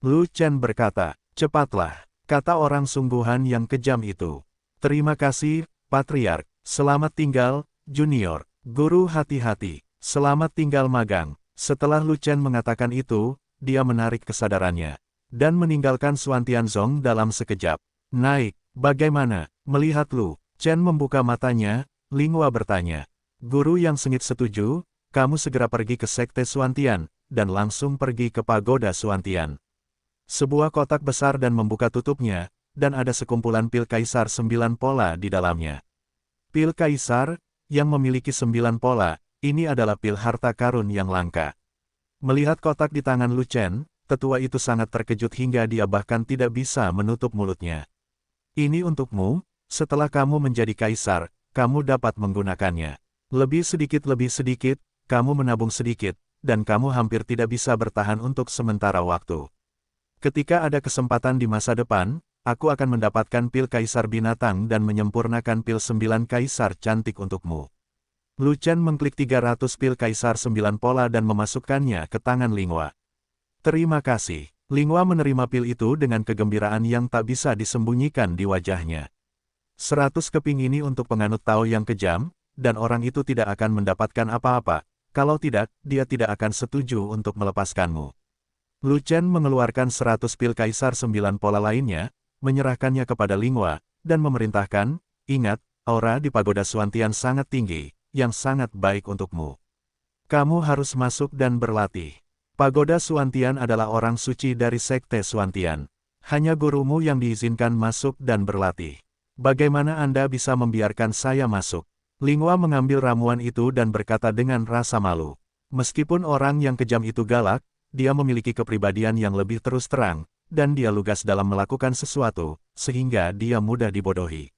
Lu Chen berkata, cepatlah, kata orang sungguhan yang kejam itu. Terima kasih, Patriark. Selamat tinggal, Junior. Guru hati-hati. Selamat tinggal magang. Setelah Lu Chen mengatakan itu, dia menarik kesadarannya. Dan meninggalkan Xuan Tianzong dalam sekejap. Naik, bagaimana? Melihat Lu Chen membuka matanya, Linghua bertanya. Guru yang sengit setuju, kamu segera pergi ke Sekte Xuan Tian, dan langsung pergi ke Pagoda Xuan Tian. Sebuah kotak besar dan membuka tutupnya, dan ada sekumpulan pil kaisar 9 pola di dalamnya. Pil kaisar, yang memiliki 9 pola, ini adalah pil harta karun yang langka. Melihat kotak di tangan Lu Chen, tetua itu sangat terkejut hingga dia bahkan tidak bisa menutup mulutnya. Ini untukmu, setelah kamu menjadi kaisar, kamu dapat menggunakannya. Lebih sedikit, kamu menabung sedikit, dan kamu hampir tidak bisa bertahan untuk sementara waktu. Ketika ada kesempatan di masa depan, aku akan mendapatkan pil kaisar binatang dan menyempurnakan pil 9 kaisar cantik untukmu. Lu Chen mengklik 300 pil kaisar 9 pola dan memasukkannya ke tangan Linghua. Terima kasih. Linghua menerima pil itu dengan kegembiraan yang tak bisa disembunyikan di wajahnya. 100 keping ini untuk penganut Tao yang kejam, dan orang itu tidak akan mendapatkan apa-apa. Kalau tidak, dia tidak akan setuju untuk melepaskanmu. Lu Chen mengeluarkan 100 pil kaisar 9 pola lainnya, menyerahkannya kepada Linghua, dan memerintahkan, ingat, aura di Pagoda Xuan Tian sangat tinggi, yang sangat baik untukmu. Kamu harus masuk dan berlatih. Pagoda Xuan Tian adalah orang suci dari Sekte Xuan Tian. Hanya gurumu yang diizinkan masuk dan berlatih. Bagaimana Anda bisa membiarkan saya masuk? Linghua mengambil ramuan itu dan berkata dengan rasa malu. Meskipun orang yang kejam itu galak, dia memiliki kepribadian yang lebih terus terang, dan dia lugas dalam melakukan sesuatu, sehingga dia mudah dibodohi.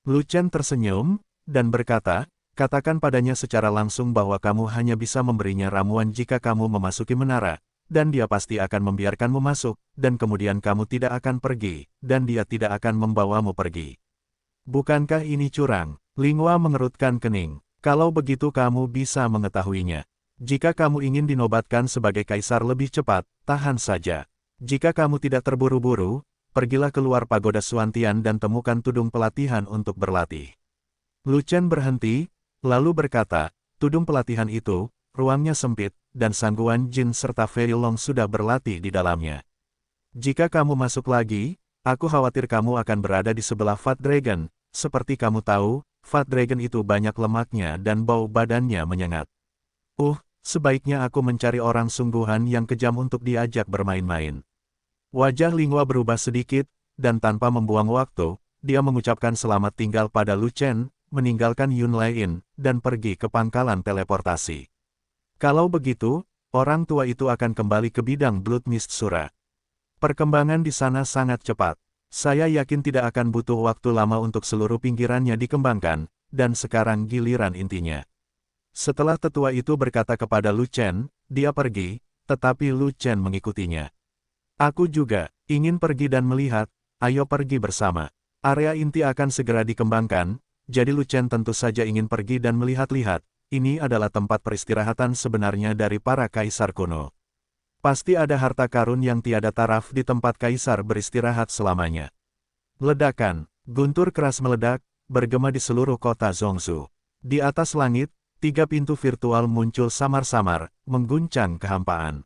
Lu Chen tersenyum, dan berkata, katakan padanya secara langsung bahwa kamu hanya bisa memberinya ramuan jika kamu memasuki menara, dan dia pasti akan membiarkanmu masuk, dan kemudian kamu tidak akan pergi, dan dia tidak akan membawamu pergi. Bukankah ini curang? Linghua mengerutkan kening. Kalau begitu kamu bisa mengetahuinya. Jika kamu ingin dinobatkan sebagai kaisar lebih cepat, tahan saja. Jika kamu tidak terburu-buru, pergilah keluar pagoda Suantian dan temukan tudung pelatihan untuk berlatih. Lu Chen berhenti, lalu berkata, tudung pelatihan itu, ruangnya sempit, dan Sangguan Jin serta Fei Long sudah berlatih di dalamnya. Jika kamu masuk lagi, aku khawatir kamu akan berada di sebelah Fat Dragon. Seperti kamu tahu, Fat Dragon itu banyak lemaknya dan bau badannya menyengat. Sebaiknya aku mencari orang sungguhan yang kejam untuk diajak bermain-main. Wajah Linghua berubah sedikit, dan tanpa membuang waktu, dia mengucapkan selamat tinggal pada Lu Chen, meninggalkan Yun Lain, dan pergi ke pangkalan teleportasi. Kalau begitu, orang tua itu akan kembali ke bidang Blood Mist Sura. Perkembangan di sana sangat cepat. Saya yakin tidak akan butuh waktu lama untuk seluruh pinggirannya dikembangkan, dan sekarang giliran intinya. Setelah tetua itu berkata kepada Lu Chen, dia pergi, tetapi Lu Chen mengikutinya. Aku juga ingin pergi dan melihat, ayo pergi bersama. Area inti akan segera dikembangkan, jadi Lu Chen tentu saja ingin pergi dan melihat-lihat. Ini adalah tempat peristirahatan sebenarnya dari para kaisar kuno. Pasti ada harta karun yang tiada taraf di tempat kaisar beristirahat selamanya. Ledakan, guntur keras meledak, bergema di seluruh kota Zhongzhou. Di atas langit, 3 pintu virtual muncul samar-samar, mengguncang kehampaan.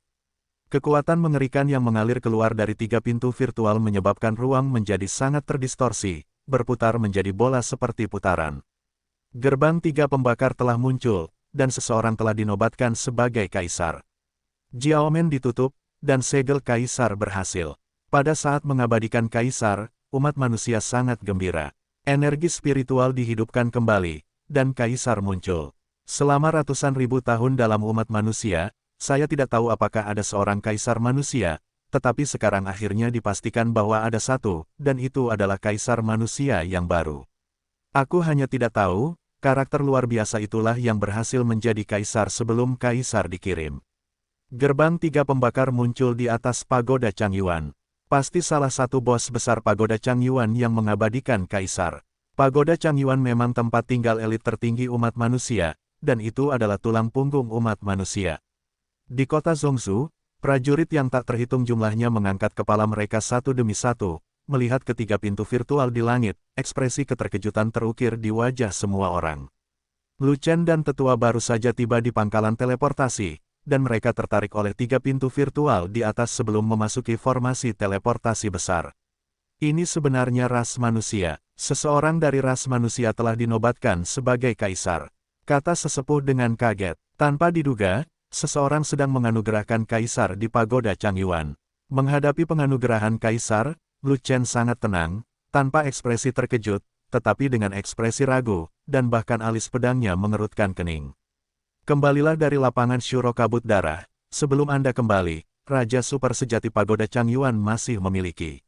Kekuatan mengerikan yang mengalir keluar dari 3 pintu virtual menyebabkan ruang menjadi sangat terdistorsi, berputar menjadi bola seperti putaran. Gerbang 3 pembakar telah muncul, dan seseorang telah dinobatkan sebagai kaisar. Jiaomen ditutup, dan segel kaisar berhasil. Pada saat mengabadikan kaisar, umat manusia sangat gembira. Energi spiritual dihidupkan kembali, dan kaisar muncul. Selama ratusan ribu tahun dalam umat manusia, saya tidak tahu apakah ada seorang kaisar manusia, tetapi sekarang akhirnya dipastikan bahwa ada satu, dan itu adalah kaisar manusia yang baru. Aku hanya tidak tahu, karakter luar biasa itulah yang berhasil menjadi kaisar sebelum kaisar dikirim. Gerbang 3 pembakar muncul di atas pagoda Changyuan. Pasti salah satu bos besar pagoda Changyuan yang mengabadikan kaisar. Pagoda Changyuan memang tempat tinggal elit tertinggi umat manusia, dan itu adalah tulang punggung umat manusia. Di kota Zhongzhou, prajurit yang tak terhitung jumlahnya mengangkat kepala mereka satu demi satu, melihat ketiga pintu virtual di langit, ekspresi keterkejutan terukir di wajah semua orang. Lu Chen dan tetua baru saja tiba di pangkalan teleportasi, dan mereka tertarik oleh 3 pintu virtual di atas sebelum memasuki formasi teleportasi besar. Ini sebenarnya ras manusia. Seseorang dari ras manusia telah dinobatkan sebagai kaisar, kata sesepuh dengan kaget. Tanpa diduga, seseorang sedang menganugerahkan kaisar di pagoda Changyuan. Menghadapi penganugerahan kaisar, Lu Chen sangat tenang, tanpa ekspresi terkejut, tetapi dengan ekspresi ragu, dan bahkan alis pedangnya mengerutkan kening. Kembalilah dari lapangan Shuro Kabut Darah, sebelum Anda kembali, Raja Super Sejati Pagoda Changyuan masih memiliki.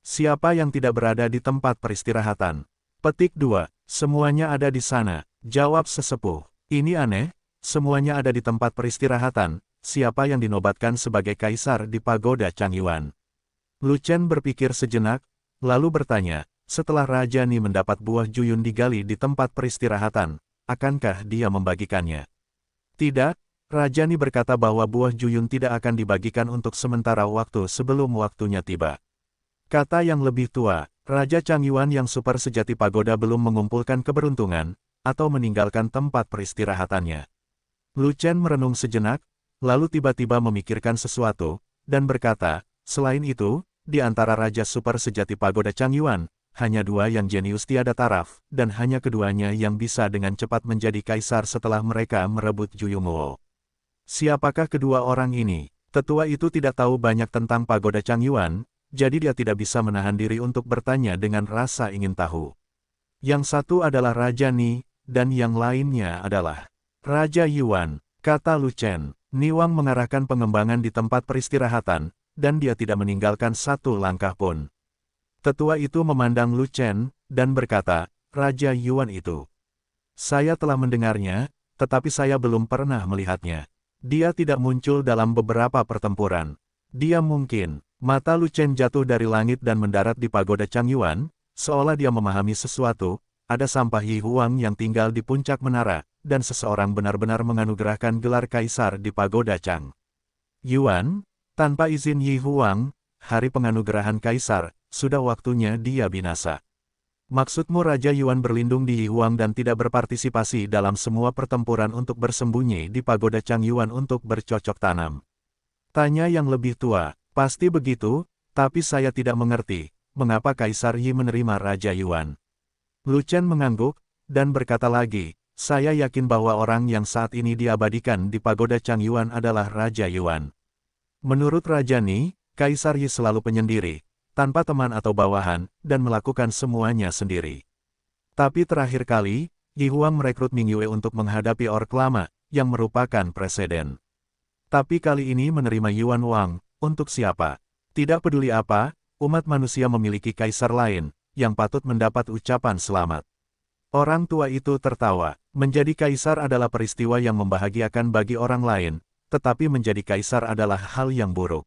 Siapa yang tidak berada di tempat peristirahatan? Petik 2, semuanya ada di sana, jawab sesepuh. Ini aneh, semuanya ada di tempat peristirahatan, siapa yang dinobatkan sebagai kaisar di Pagoda Changyuan? Lu Chen berpikir sejenak, lalu bertanya, setelah Raja Ni mendapat buah Juyun digali di tempat peristirahatan, akankah dia membagikannya? Tidak, Raja Ni berkata bahwa buah Juyun tidak akan dibagikan untuk sementara waktu sebelum waktunya tiba. Kata yang lebih tua, Raja Changyuan yang super sejati pagoda belum mengumpulkan keberuntungan, atau meninggalkan tempat peristirahatannya. Lu Chen merenung sejenak, lalu tiba-tiba memikirkan sesuatu, dan berkata, selain itu, di antara Raja Super Sejati Pagoda Changyuan, hanya 2 yang jenius tiada taraf, dan hanya keduanya yang bisa dengan cepat menjadi kaisar setelah mereka merebut Juyumuo. Siapakah kedua orang ini? Tetua itu tidak tahu banyak tentang Pagoda Changyuan, jadi dia tidak bisa menahan diri untuk bertanya dengan rasa ingin tahu. Yang satu adalah Raja Ni, dan yang lainnya adalah Raja Yuan, kata Lu Chen. Niwang mengarahkan pengembangan di tempat peristirahatan, dan dia tidak meninggalkan satu langkah pun. Tetua itu memandang Lu Chen, dan berkata, Raja Yuan itu. Saya telah mendengarnya, tetapi saya belum pernah melihatnya. Dia tidak muncul dalam beberapa pertempuran. Dia mungkin. Mata Lu Chen jatuh dari langit dan mendarat di pagoda Changyuan, seolah dia memahami sesuatu. Ada sampah Yi Huang yang tinggal di puncak menara, dan seseorang benar-benar menganugerahkan gelar kaisar di pagoda Chang Yuan. Tanpa izin Yi Huang, hari penganugerahan kaisar, sudah waktunya dia binasa. Maksudmu Raja Yuan berlindung di Yi Huang dan tidak berpartisipasi dalam semua pertempuran untuk bersembunyi di pagoda Chang Yuan untuk bercocok tanam? Tanya yang lebih tua. Pasti begitu, tapi saya tidak mengerti, mengapa Kaisar Yi menerima Raja Yuan. Lu Chen mengangguk, dan berkata lagi, saya yakin bahwa orang yang saat ini diabadikan di pagoda Chang Yuan adalah Raja Yuan. Menurut Raja Ni, Kaisar Yi selalu penyendiri, tanpa teman atau bawahan, dan melakukan semuanya sendiri. Tapi terakhir kali, Yi Huang merekrut Ming Yue untuk menghadapi Orc Lama, yang merupakan presiden. Tapi kali ini menerima Yuan Wang, untuk siapa? Tidak peduli apa, umat manusia memiliki kaisar lain, yang patut mendapat ucapan selamat. Orang tua itu tertawa. Menjadi kaisar adalah peristiwa yang membahagiakan bagi orang lain, tetapi menjadi kaisar adalah hal yang buruk.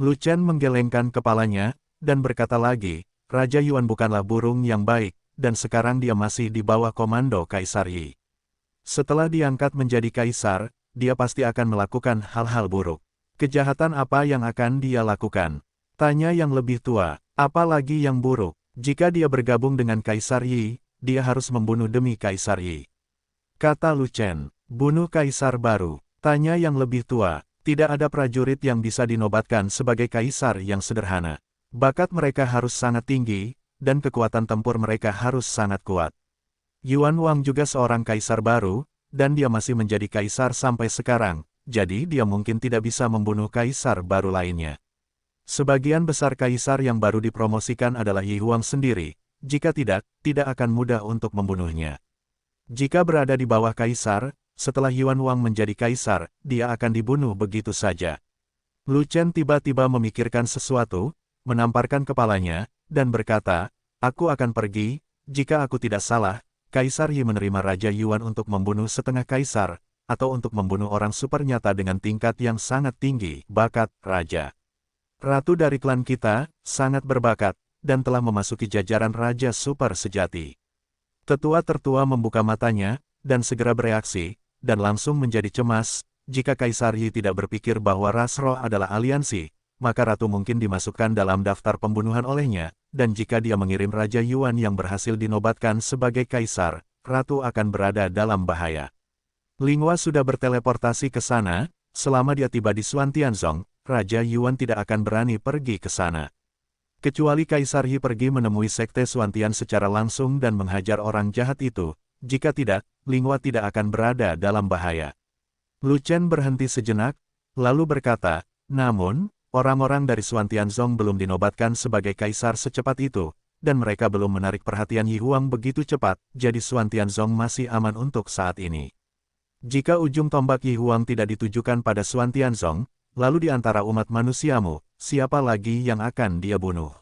Lu Chen menggelengkan kepalanya, dan berkata lagi, Raja Yuan bukanlah burung yang baik, dan sekarang dia masih di bawah komando Kaisar Yi. Setelah diangkat menjadi kaisar, dia pasti akan melakukan hal-hal buruk. Kejahatan apa yang akan dia lakukan? Tanya yang lebih tua, apalagi yang buruk? Jika dia bergabung dengan Kaisar Yi, dia harus membunuh demi Kaisar Yi. Kata Lu Chen, bunuh kaisar baru. Tanya yang lebih tua, tidak ada prajurit yang bisa dinobatkan sebagai kaisar yang sederhana. Bakat mereka harus sangat tinggi, dan kekuatan tempur mereka harus sangat kuat. Yuan Wang juga seorang kaisar baru, dan dia masih menjadi kaisar sampai sekarang, jadi dia mungkin tidak bisa membunuh kaisar baru lainnya. Sebagian besar kaisar yang baru dipromosikan adalah Yi Huang sendiri, jika tidak akan mudah untuk membunuhnya. Jika berada di bawah kaisar, setelah Yuan Wang menjadi kaisar, dia akan dibunuh begitu saja. Lu Chen tiba-tiba memikirkan sesuatu, menamparkan kepalanya, dan berkata, aku akan pergi, jika aku tidak salah, Kaisar Yi menerima Raja Yuan untuk membunuh setengah kaisar, atau untuk membunuh orang super nyata dengan tingkat yang sangat tinggi, bakat, raja. Ratu dari klan kita, sangat berbakat, dan telah memasuki jajaran Raja Super sejati. Tetua tertua membuka matanya, dan segera bereaksi, dan langsung menjadi cemas, jika Kaisar Yi tidak berpikir bahwa ras roh adalah aliansi, maka Ratu mungkin dimasukkan dalam daftar pembunuhan olehnya, dan jika dia mengirim Raja Yuan yang berhasil dinobatkan sebagai Kaisar, Ratu akan berada dalam bahaya. Linghua sudah berteleportasi ke sana, selama dia tiba di Xuantianzong, Raja Yuan tidak akan berani pergi ke sana. Kecuali Kaisar Yi pergi menemui Sekte Xuantian secara langsung dan menghajar orang jahat itu, jika tidak, Linghua tidak akan berada dalam bahaya. Lu Chen berhenti sejenak, lalu berkata, namun, orang-orang dari Xuantianzong belum dinobatkan sebagai Kaisar secepat itu, dan mereka belum menarik perhatian Yi Huang begitu cepat, jadi Xuantianzong masih aman untuk saat ini. Jika ujung tombak Yi Huang tidak ditujukan pada Xuantianzong, lalu di antara umat manusiamu, siapa lagi yang akan dia bunuh?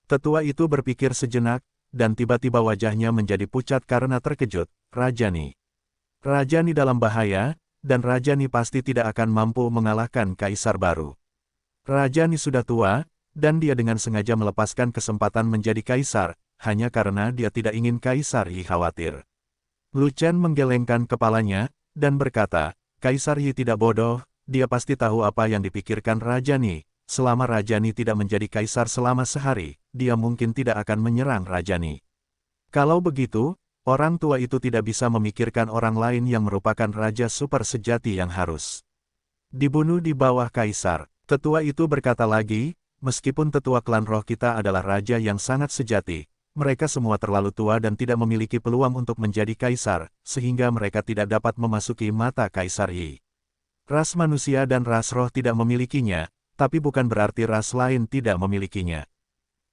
Tetua itu berpikir sejenak, dan tiba-tiba wajahnya menjadi pucat karena terkejut. Raja Ni. Raja Ni dalam bahaya, dan Raja Ni pasti tidak akan mampu mengalahkan Kaisar baru. Raja Ni sudah tua, dan dia dengan sengaja melepaskan kesempatan menjadi Kaisar, hanya karena dia tidak ingin Kaisar Yi khawatir. Lu Chen menggelengkan kepalanya, dan berkata, Kaisar Yi tidak bodoh, dia pasti tahu apa yang dipikirkan Raja Ni. Selama Raja Ni tidak menjadi kaisar selama sehari, dia mungkin tidak akan menyerang Raja Ni. Kalau begitu, orang tua itu tidak bisa memikirkan orang lain yang merupakan Raja Super sejati yang harus dibunuh di bawah kaisar. Tetua itu berkata lagi, meskipun tetua klan roh kita adalah raja yang sangat sejati, mereka semua terlalu tua dan tidak memiliki peluang untuk menjadi kaisar, sehingga mereka tidak dapat memasuki mata Kaisar Yi. Ras manusia dan ras roh tidak memilikinya, tapi bukan berarti ras lain tidak memilikinya.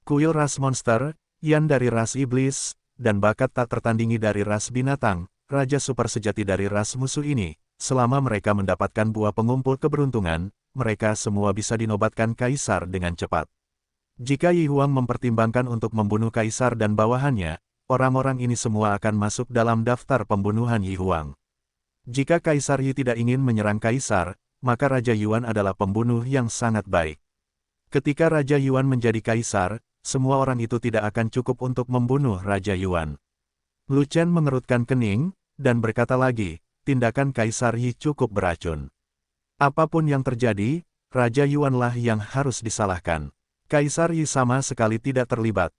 Kuil ras monster, Yan dari ras iblis, dan bakat tak tertandingi dari ras binatang, Raja Super sejati dari ras musuh ini, selama mereka mendapatkan buah pengumpul keberuntungan, mereka semua bisa dinobatkan kaisar dengan cepat. Jika Yi Huang mempertimbangkan untuk membunuh kaisar dan bawahannya, orang-orang ini semua akan masuk dalam daftar pembunuhan Yi Huang. Jika Kaisar Yi tidak ingin menyerang kaisar, maka Raja Yuan adalah pembunuh yang sangat baik. Ketika Raja Yuan menjadi kaisar, semua orang itu tidak akan cukup untuk membunuh Raja Yuan. Lu Chen mengerutkan kening, dan berkata lagi, tindakan Kaisar Yi cukup beracun. Apapun yang terjadi, Raja Yuanlah yang harus disalahkan. Kaisar Yi sama sekali tidak terlibat,